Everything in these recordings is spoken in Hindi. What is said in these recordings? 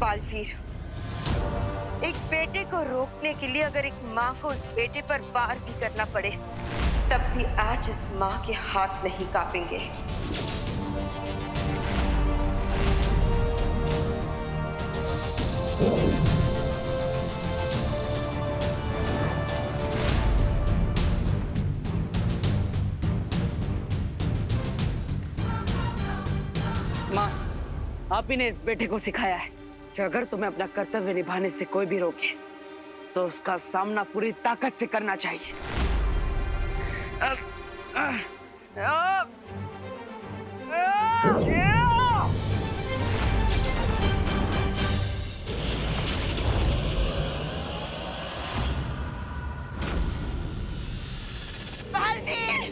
बालवीर, एक बेटे को रोकने के लिए अगर एक माँ को उस बेटे पर वार भी करना पड़े, तब भी आज इस माँ के हाथ नहीं कांपेंगे। माँ, आप ही ने इस बेटे को सिखाया है कि अगर तुम्हें अपना कर्तव्य निभाने से कोई भी रोके तो उसका सामना पूरी ताकत से करना चाहिए। बालवीर!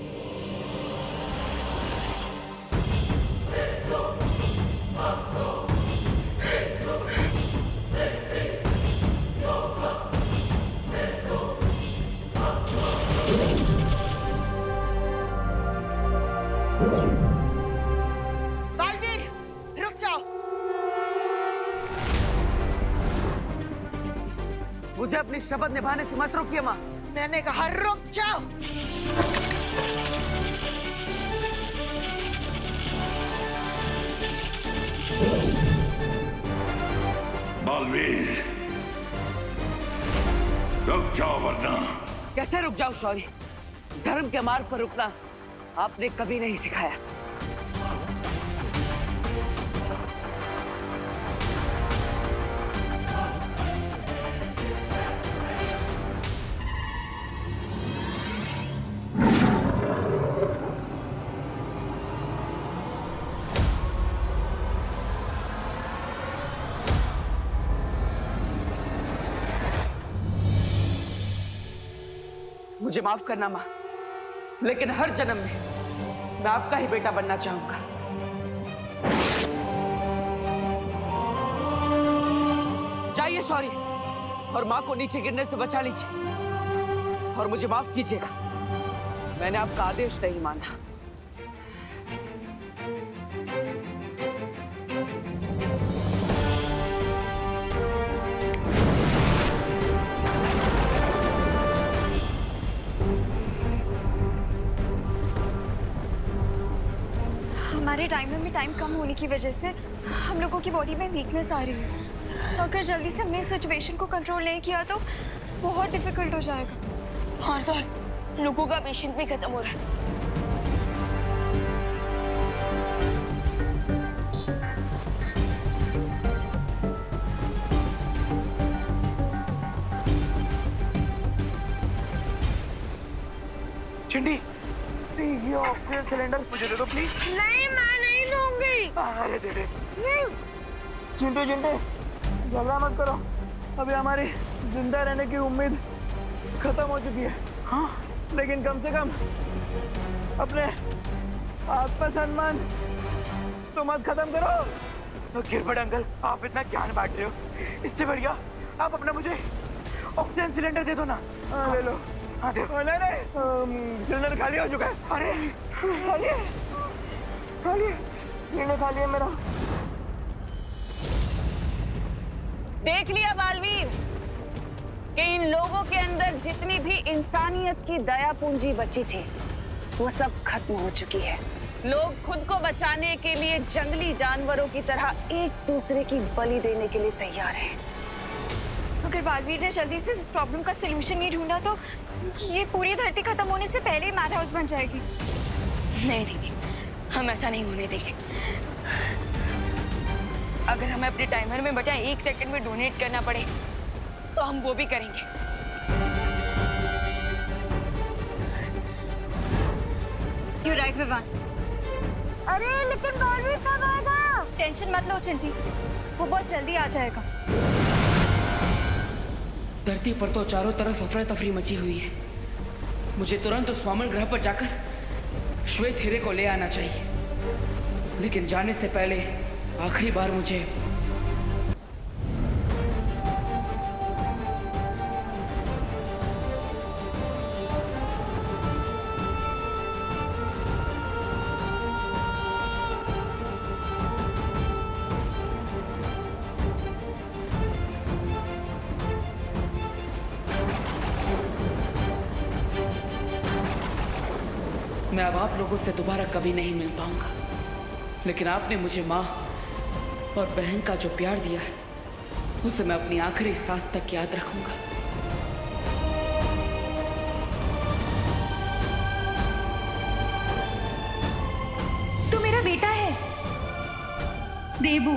बालवीर, रुक जाओ। मुझे अपनी शपथ निभाने से मत रोकिए माँ। मैंने कहा रुक जाओ। बालवीर, रुक जाओ वरना। कैसे रुक जाओ शौर्य? धर्म के मार्ग पर रुकना आपने कभी नहीं सिखाया। मुझे माफ करना माँ, लेकिन हर जन्म में मैं आपका ही बेटा बनना चाहूंगा। जाइए शौर्य और माँ को नीचे गिरने से बचा लीजिए और मुझे माफ कीजिएगा, मैंने आपका आदेश नहीं माना। हमारे टाइमर में टाइम कम होने की वजह से हम लोगों की बॉडी में वीकनेस आ रही है। तो अगर जल्दी से हमने इस सिचुएशन को कंट्रोल नहीं किया तो बहुत डिफिकल्ट हो जाएगा। और तो लोगों का पेशेंस भी खत्म हो रहा है। चिंटी, ये ऑक्सीजन सिलेंडर मुझे दे दो प्लीज। नहीं, मैं नहीं दूंगी। अरे दे दे। नहीं। चिंटू चिंटू, झगड़ा मत करो। अभी हमारी जिंदा रहने की उम्मीद खत्म हो चुकी है। हाँ, लेकिन कम से कम अपने आत्मसम्मान तो मत खत्म करो। तो गिरबट अंकल, आप इतना ज्ञान बांट रहे हो, इससे बढ़िया आप अपना मुझे ऑक्सीजन सिलेंडर दे दो ना। ले लो। हाँ दे। नहीं नहीं, सिलेंडर खाली हो चुका है। अरे खाली है, खाली है, सिलेंडर खाली है मेरा। देख लिया बालवीर कि इन लोगों के अंदर जितनी भी इंसानियत की दया पूंजी बची थी वो सब खत्म हो चुकी है। लोग खुद को बचाने के लिए जंगली जानवरों की तरह एक दूसरे की बलि देने के लिए तैयार हैं। अगर बालवीर ने जल्दी से इस प्रॉब्लम का सलूशन नहीं ढूंढा तो ये पूरी धरती खत्म होने से पहले ही मैड हाउस बन जाएगी। नहीं दीदी, हम ऐसा नहीं होने देंगे। अगर हमें अपने टाइमर में बचा 1 सेकंड में डोनेट करना पड़े तो हम वो भी करेंगे। You're right, Vivaan. अरे लेकिन बालवीर कब आएगा? टेंशन मत लो चिंटी, वो बहुत जल्दी आ जाएगा। धरती पर तो चारों तरफ अफरा तफरी मची हुई है। मुझे तुरंत उस वामन ग्रह पर जाकर श्वेत हीरे को ले आना चाहिए, लेकिन जाने से पहले आखिरी बार मुझे मैं अब आप लोगों से दोबारा कभी नहीं मिल पाऊंगा, लेकिन आपने मुझे माँ और बहन का जो प्यार दिया है उसे मैं अपनी आखिरी सांस तक याद रखूंगा। तू मेरा बेटा है देबू।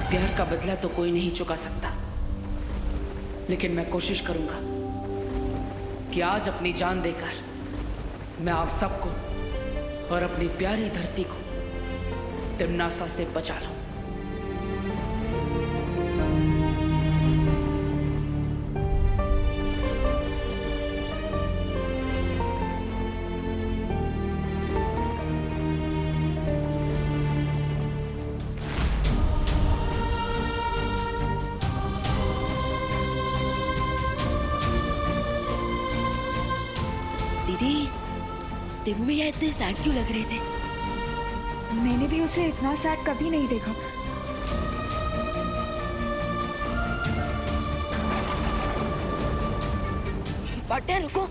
प्यार का बदला तो कोई नहीं चुका सकता, लेकिन मैं कोशिश करूंगा कि आज अपनी जान देकर मैं आप सबको और अपनी प्यारी धरती को तिम्नासा से बचा लूं। दीदी, देबू भैया इतने सैड क्यों लग रहे थे? मैंने भी उसे इतना सैड कभी नहीं देखा। पार्टनर रुको।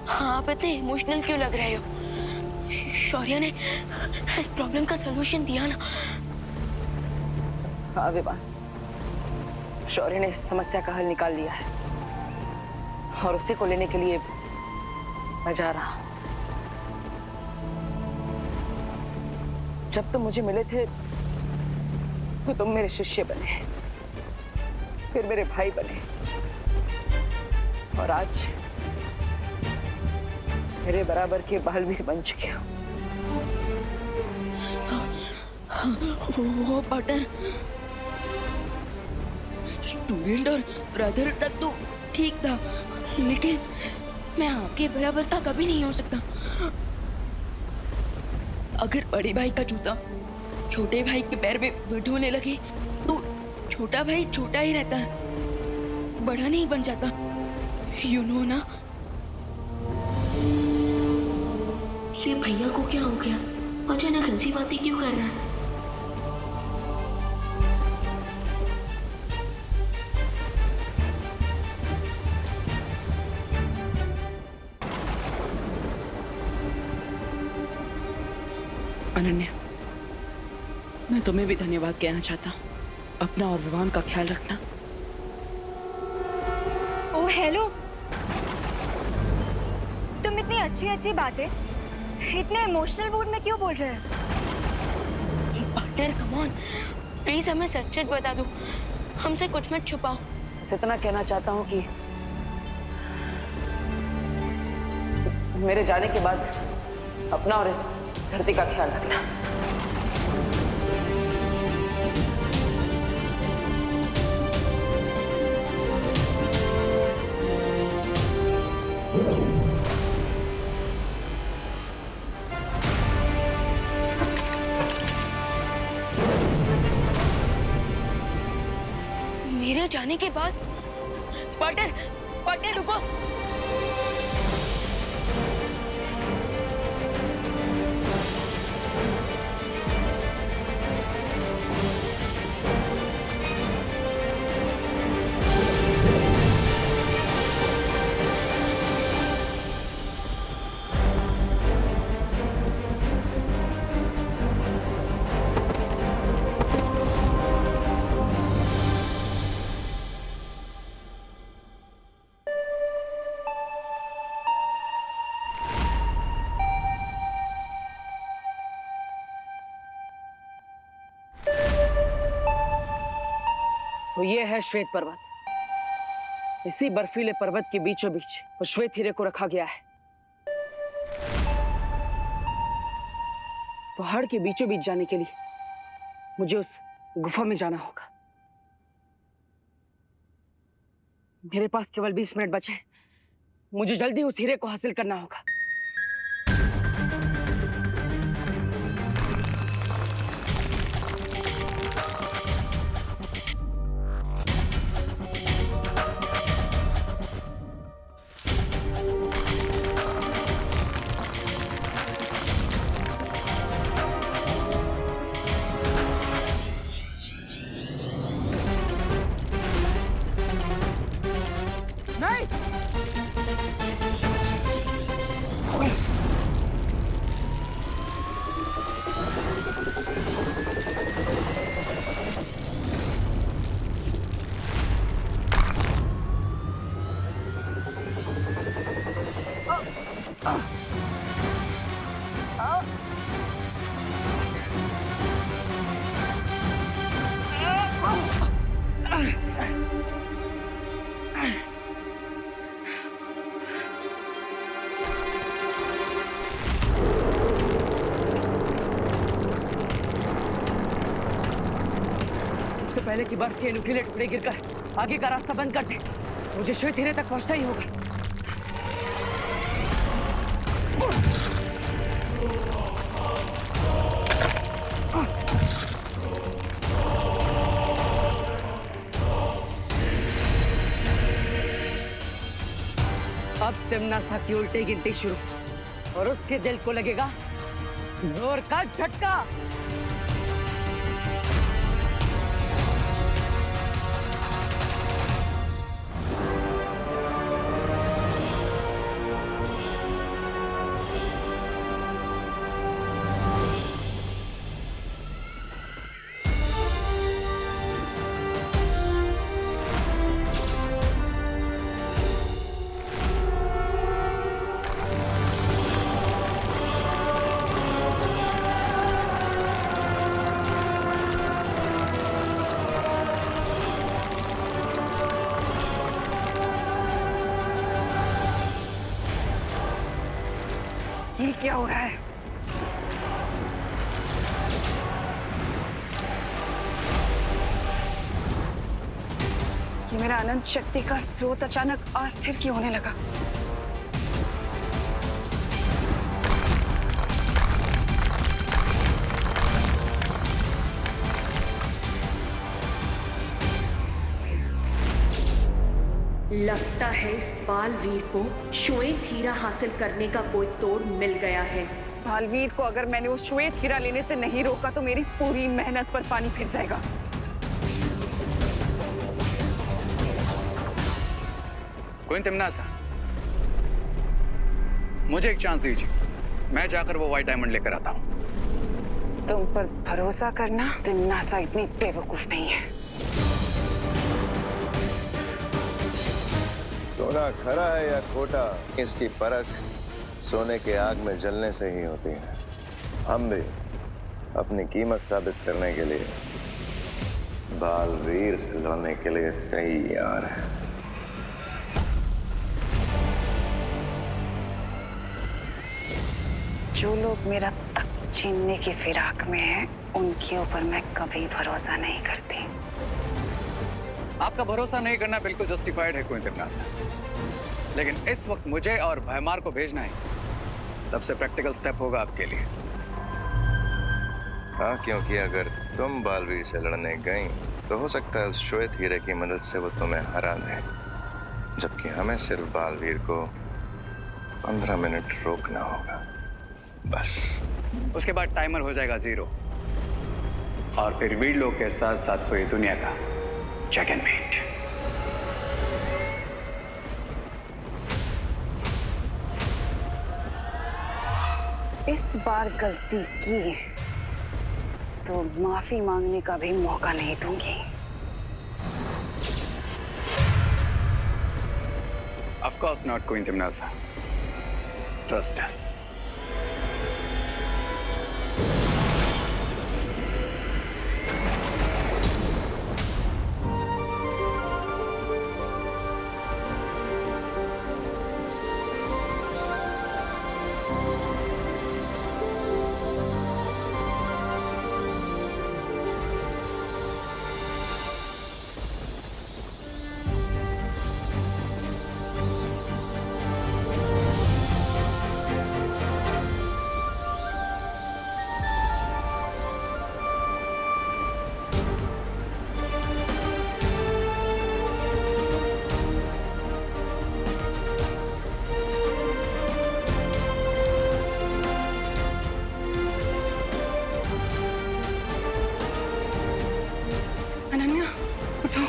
हाँ, आप इतने इमोशनल क्यों लग रहे हो? शौर्य ने इस प्रॉब्लम का सलूशन दिया ना। हाँ विवान, शौर्य ने इस समस्या का हल निकाल लिया है और उसी को लेने के लिए मैं जा रहा हूं। जब तुम मुझे मिले थे तो तुम मेरे शिष्य बने, फिर मेरे भाई बने, और आज मेरे बराबर के बालवीर बन चुके हो। वो पार्टनर, स्टूडेंट और ब्रदर तक तो ठीक था, लेकिन मैं आपके बराबर का कभी नहीं हो सकता। अगर बड़े भाई का जूता छोटे भाई के पैर में ढोने लगे तो छोटा भाई छोटा ही रहता है, बड़ा नहीं बन जाता। यू नो ना। ये भैया को क्या हो गया? अचानक ऐसी बातें क्यों कर रहा है? अनन्या, मैं तुम्हें भी धन्यवाद कहना चाहता हूँ। अपना और विवान का ख्याल रखना। ओह हेलो, तुम इतनी अच्छी अच्छी बातें इतने इमोशनल मूड में क्यों बोल रहे हो? पार्टनर कम ऑन, प्लीज हमें सच सच बता दो, हमसे कुछ मत छुपाओ। बस इतना कहना चाहता हूँ कि मेरे जाने के बाद अपना और इस धरती का ख्याल रखना। मेरे जाने के बाद पार्टनर, पार्टनर रुको। तो ये है श्वेत पर्वत, इसी बर्फीले पर्वत के बीचों बीच उस श्वेत हीरे को रखा गया है। पहाड़ के बीचों बीच जाने के लिए मुझे उस गुफा में जाना होगा। मेरे पास केवल 20 मिनट बचे हैं। मुझे जल्दी उस हीरे को हासिल करना होगा। पहले कि बर्फ के नुकीले टुकड़े गिरकर आगे का रास्ता बंद कर दे, मुझे श्वेत हीरे तक पहुंचना ही होगा। अब तिम्नासा की उल्टी गिनती शुरू और उसके दिल को लगेगा जोर का झटका। ये क्या हो रहा है? ये मेरा अनंत शक्ति का स्रोत अचानक अस्थिर क्यों होने लगा? लगता है इस बालवीर को श्वेत हीरा हासिल करने का कोई तोड़ मिल गया है। बालवीर को अगर मैंने वो श्वेत हीरा लेने से नहीं रोका तो मेरी पूरी मेहनत पर पानी फिर जाएगा। क्वीन तिम्नासा, मुझे एक चांस दीजिए, मैं जाकर वो व्हाइट डायमंड लेकर आता हूँ। तुम पर भरोसा करना, तिम्नासा इतनी बेवकूफ नहीं है। सोना खरा है या खोटा, इसकी परख सोने के आग में जलने से ही होती है। हम भी अपनी कीमत साबित करने के लिए बालवीर से लड़ने के लिए तैयार हैं। जो लोग मेरा तख्त छीनने की फिराक में हैं, उनके ऊपर मैं कभी भरोसा नहीं करती। आपका भरोसा नहीं करना बिल्कुल जस्टिफाइड है क्वीन तिम्नासा, लेकिन इस वक्त मुझे और भयमार को भेजना ही सबसे प्रैक्टिकल स्टेप होगा आपके लिए। हाँ, क्योंकि अगर तुम बालवीर से लड़ने गई तो हो सकता है उस श्वेत हीरे की मदद से वो तुम्हें हरा दे, जबकि हमें सिर्फ बालवीर को 15 मिनट रोकना होगा, बस। उसके बाद टाइमर हो जाएगा 0 और फिर वीर लोग के साथ साथ पूरी दुनिया का चेकमेट। इस बार गलती की तो माफी मांगने का भी मौका नहीं दूंगी। Of course not, Queen Timnasa. Trust us. Ananya उठो।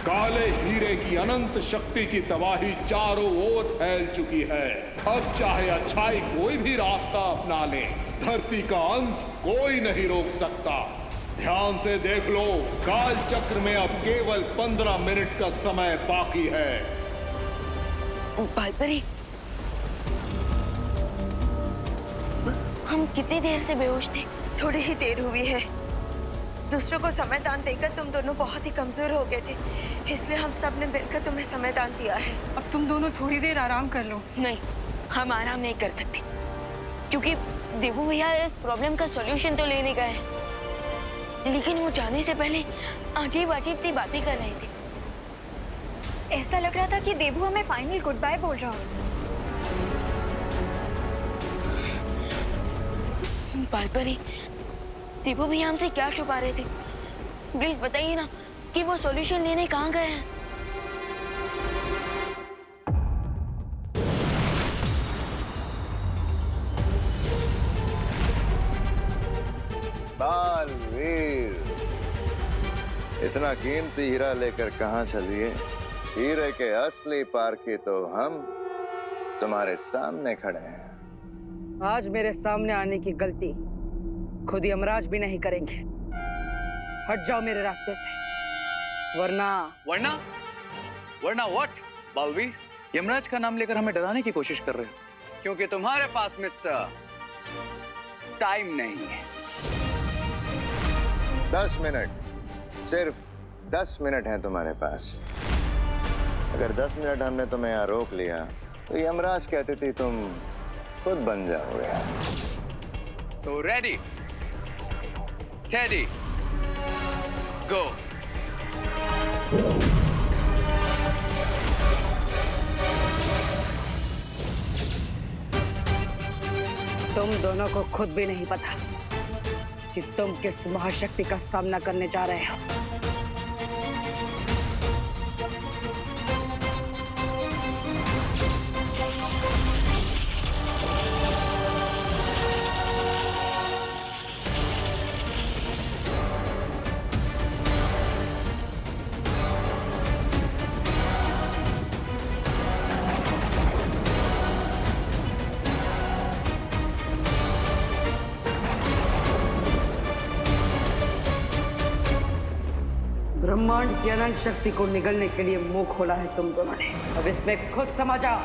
काले हीरे की अनंत शक्ति की तबाही चारों ओर फैल चुकी है। अब चाहे अच्छाई कोई भी रास्ता अपना ले, धरती का अंत कोई नहीं रोक सकता। ध्यान से देख लो, काल चक्र में अब केवल 15 मिनट का समय बाकी है। बालपरी, हम कितनी देर से बेहोश थे? थोड़ी ही देर हुई है। दूसरों को समयदान देकर तुम दोनों बहुत ही कमजोर हो गए थे, इसलिए हम सब ने मिलकर तुम्हें समयदान दिया है। अब तुम दोनों थोड़ी देर आराम कर लो। नहीं, हम आराम नहीं कर सकते, क्योंकि देवू भैया इस प्रॉब्लम का सॉल्यूशन तो लेने गए हैं, लेकिन वो जाने से पहले अजीब अजीब सी बातें कर रहे थे। ऐसा लग रहा था कि देवू हमें फाइनल गुड बाय बोल रहा हो। बालपरी, देवू भैया हमसे क्या छुपा रहे थे? प्लीज बताइए ना कि वो सॉल्यूशन लेने कहाँ गए हैं। बालवीर, इतना कीमती हीरा लेकर कहाँ चलिए? हीरे के असली पारखी तो हम तुम्हारे सामने खड़े हैं। आज मेरे सामने आने की गलती खुद यमराज भी नहीं करेंगे। हट जाओ मेरे रास्ते से, वरना व्हाट? बालवीर, यमराज का नाम लेकर हमें डराने की कोशिश कर रहे हो, क्योंकि तुम्हारे पास मिस्टर टाइम नहीं है। 10 मिनट, सिर्फ 10 मिनट हैं तुम्हारे पास। अगर 10 मिनट हमने तुम्हें यहाँ रोक लिया तो यमराज की अतिथि तुम खुद बन जाओगे। So ready, steady, go. तुम दोनों को खुद भी नहीं पता कि तुम किस महाशक्ति का सामना करने जा रहे हो। ब्रह्मांड की अनंत शक्ति को निगलने के लिए मुंह खोला है तुम दोनों ने। अब इसमें खुद समझ आओ।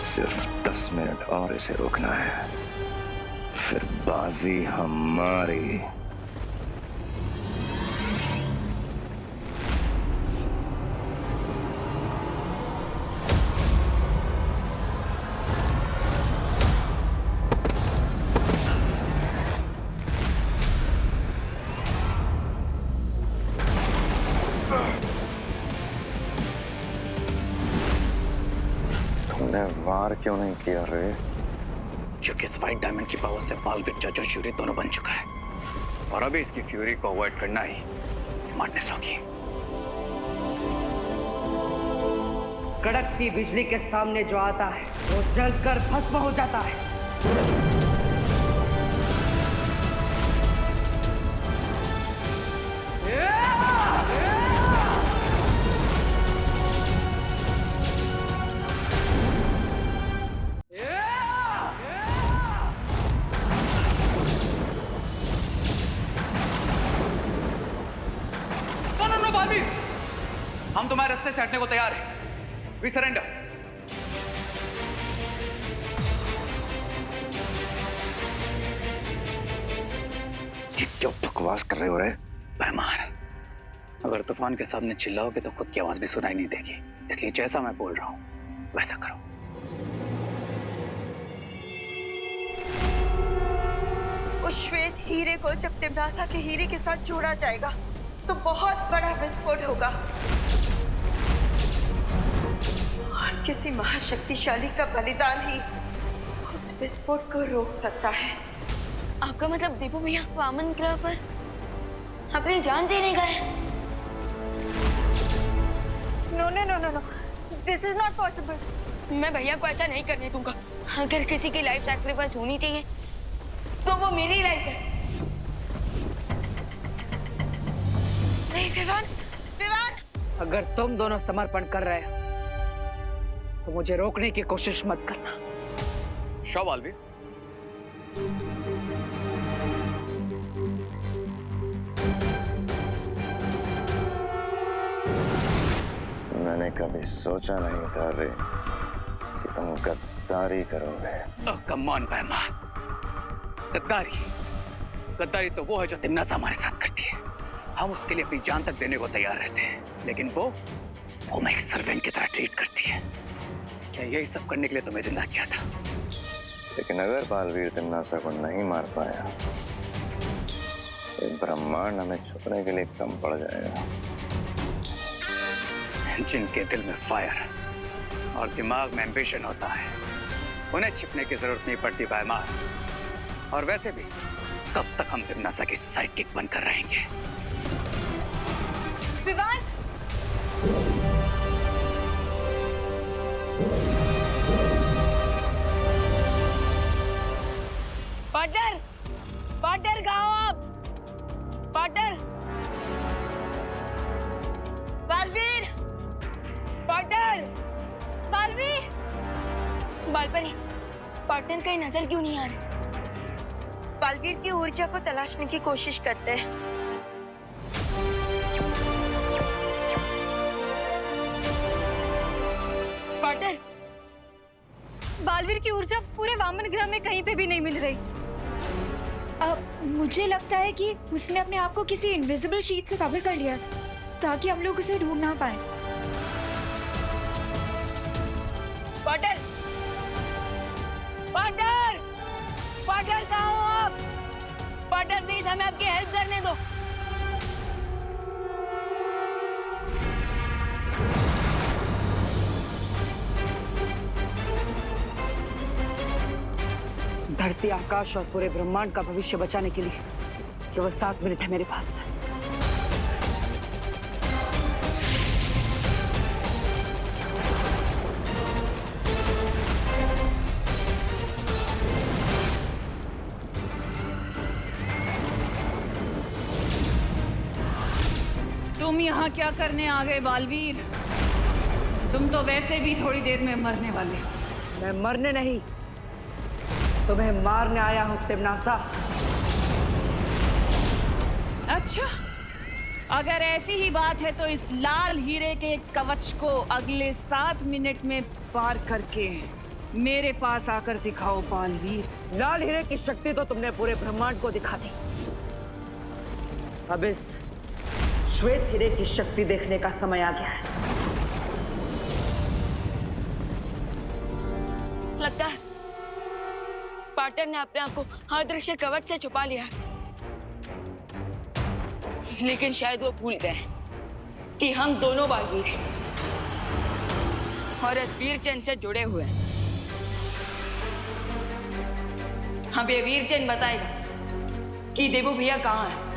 सिर्फ 10 मिनट और इसे रोकना है, फिर बाजी हमारी। तुमने वार क्यों नहीं किया रे? क्योंकि इस व्हाइट डायमंड की पावर से बालवीर जज और फ्यूरी दोनों बन चुका है, और अभी इसकी फ्यूरी को अवॉइड करना ही स्मार्टनेस होगी। कड़कती बिजली के सामने जो आता है वो जलकर भस्म हो जाता है। हम तुम्हारे रास्ते से हटने को तैयार हैं। We surrender. ये क्या बकवास कर रहे हो रे? मेहमान, अगर तूफान के सामने चिल्लाओगे तो खुद की आवाज भी सुनाई नहीं देगी, इसलिए जैसा मैं बोल रहा हूं वैसा करो। उस श्वेत हीरे को जब तिम्नासा के हीरे के साथ जोड़ा जाएगा तो बहुत बड़ा विस्फोट होगा और किसी महाशक्तिशाली का बलिदान ही उस विस्फोट को रोक सकता है। आपका मतलब देवू भैया वामन ग्रह पर अपनी जान देने गए? No no no no no, this is not possible. मैं भैया को ऐसा नहीं करने दूंगा। अगर किसी की लाइफ सैक्रिफाइस होनी चाहिए तो वो मेरी लाइफ है। नहीं विवान, विवान! अगर तुम दोनों समर्पण कर रहे हो तो मुझे रोकने की कोशिश मत करना। शो बालवीर, मैंने कभी सोचा नहीं था रे कि तुम गद्दारी करोगे। कम ऑन भैमार, गद्दारी तो वो है जो तिम्नासा हमारे साथ करती है। हम उसके लिए अपनी जान तक देने को तैयार रहते हैं, लेकिन वो मैं एक सर्वेंट की तरह ट्रीट करती है। क्या यही सब करने के लिए तुम्हें जिंदा किया था? लेकिन अगर बालवीर तिम्नासा को नहीं मार पाया तो ब्रह्मांड हमें छुपने के लिए कम पड़ जाएगा। जिनके दिल में फायर और दिमाग में एम्बिशन होता है उन्हें छिपने की जरूरत नहीं पड़ती भैमार। और वैसे भी कब तक हम तिम्नासा की साइड किक बनकर रहेंगे? विवान! पार्टनर कहाँ हो आप? पार्टनर! बालवीर! बालवीर! बालपरी, पार्टनर कहीं नजर क्यों नहीं आ रहे? बालवीर की ऊर्जा को तलाशने की कोशिश करते हैं। पार्टनर! बालवीर की ऊर्जा पूरे वामन ग्रह में कहीं पे भी नहीं मिल रही। अब मुझे लगता है कि उसने अपने आप को किसी इनविजिबल शीट से कवर कर लिया ताकि हम लोग उसे ढूंढ ना पाए। पार्टनर कहाँ हो आप? पार्टनर प्लीज हमें आपकी हेल्प करने दो। धरती, आकाश और पूरे ब्रह्मांड का भविष्य बचाने के लिए केवल 7 मिनट है मेरे पास। तुम यहाँ क्या करने आ गए बालवीर? तुम तो वैसे भी थोड़ी देर में मरने वाले। मैं मरने नहीं, तुम्हें मारने आया हूं तिम्नासा। अच्छा, अगर ऐसी ही बात है तो इस लाल हीरे के कवच को अगले 7 मिनट में पार करके मेरे पास आकर दिखाओ बालवीर। लाल हीरे की शक्ति तो तुमने पूरे ब्रह्मांड को दिखा दी। अब इस श्वेत हीरे की शक्ति देखने का समय आ गया है। लगता है पार्टनर ने अपने आप को अदृश्य कवच से छुपा लिया है, लेकिन शायद वो भूल गए कि हम दोनों बालवीर हैं और इस वीर चंद से जुड़े हुए हैं। हमें ये वीर चंद बताएगा कि देवू भैया कहाँ है।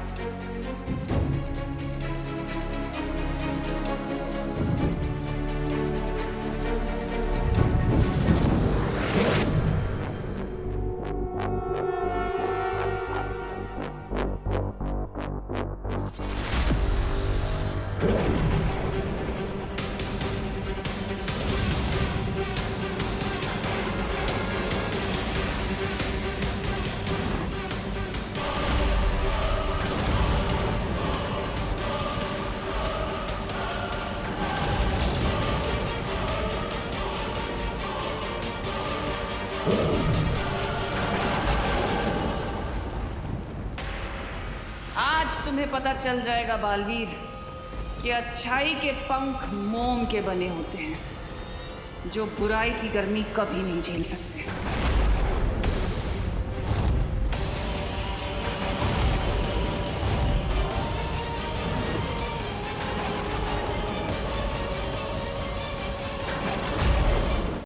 तुम्हें पता चल जाएगा बालवीर कि अच्छाई के पंख मोम के बने होते हैं जो बुराई की गर्मी कभी नहीं झेल सकते।